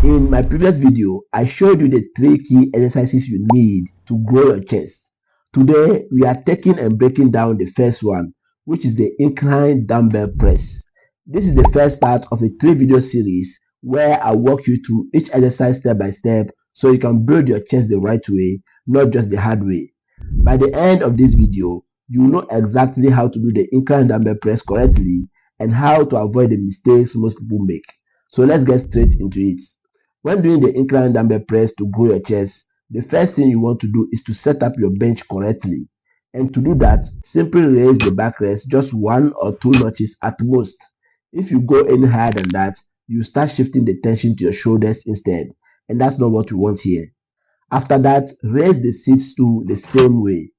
In my previous video, I showed you the 3 key exercises you need to grow your chest. Today, we are taking and breaking down the first one, which is the inclined dumbbell press. This is the first part of a 3-video series where I walk you through each exercise step by step so you can build your chest the right way, not just the hard way. By the end of this video, you will know exactly how to do the inclined dumbbell press correctly and how to avoid the mistakes most people make. So let's get straight into it. When doing the inclined dumbbell press to grow your chest, the first thing you want to do is to set up your bench correctly. And to do that, simply raise the backrest just 1 or 2 notches at most. If you go any higher than that, you start shifting the tension to your shoulders instead, and that's not what we want here. After that, raise the seat stool the same way.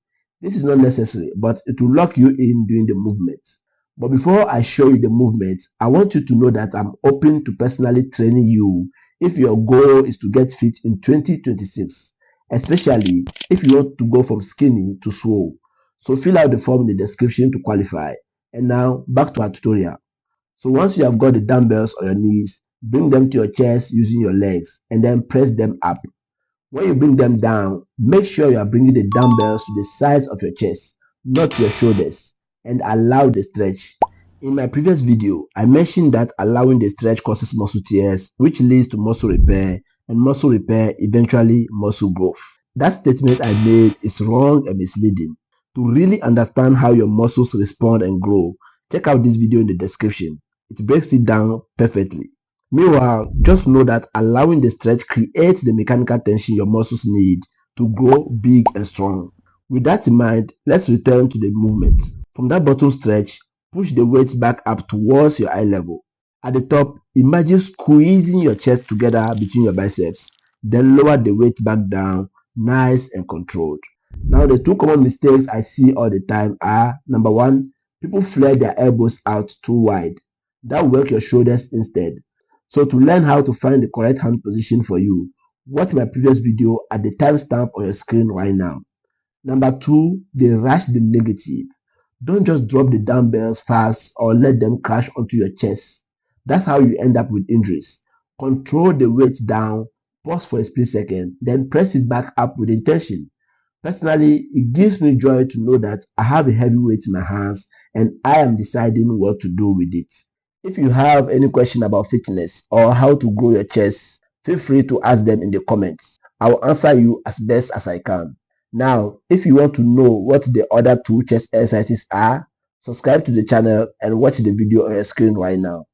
This is not necessary, but it will lock you in during the movement. But before I show you the movement, I want you to know that I'm open to personally training you if your goal is to get fit in 2026, especially if you want to go from skinny to swole. So fill out the form in the description to qualify. And now back to our tutorial. So once you have got the dumbbells on your knees, bring them to your chest using your legs and then press them up. When you bring them down, make sure you are bringing the dumbbells to the sides of your chest, not to your shoulders, and allow the stretch. In my previous video, I mentioned that allowing the stretch causes muscle tears, which leads to muscle repair, and muscle repair eventually muscle growth. That statement I made is wrong and misleading. To really understand how your muscles respond and grow, check out this video in the description. It breaks it down perfectly. Meanwhile, just know that allowing the stretch creates the mechanical tension your muscles need to grow big and strong. With that in mind, let's return to the movement. From that bottom stretch, push the weight back up towards your eye level. At the top, imagine squeezing your chest together between your biceps. Then lower the weight back down, nice and controlled. Now the 2 common mistakes I see all the time are: number 1, people flare their elbows out too wide. That will work your shoulders instead. So to learn how to find the correct hand position for you, watch my previous video at the timestamp on your screen right now. Number 2, they rush the negative. Don't just drop the dumbbells fast or let them crash onto your chest. That's how you end up with injuries. Control the weight down, pause for a split second, then press it back up with intention. Personally, it gives me joy to know that I have a heavy weight in my hands and I am deciding what to do with it. If you have any question about fitness or how to grow your chest, feel free to ask them in the comments. I will answer you as best as I can. Now, if you want to know what the other 2 chest exercises are, subscribe to the channel and watch the video on your screen right now.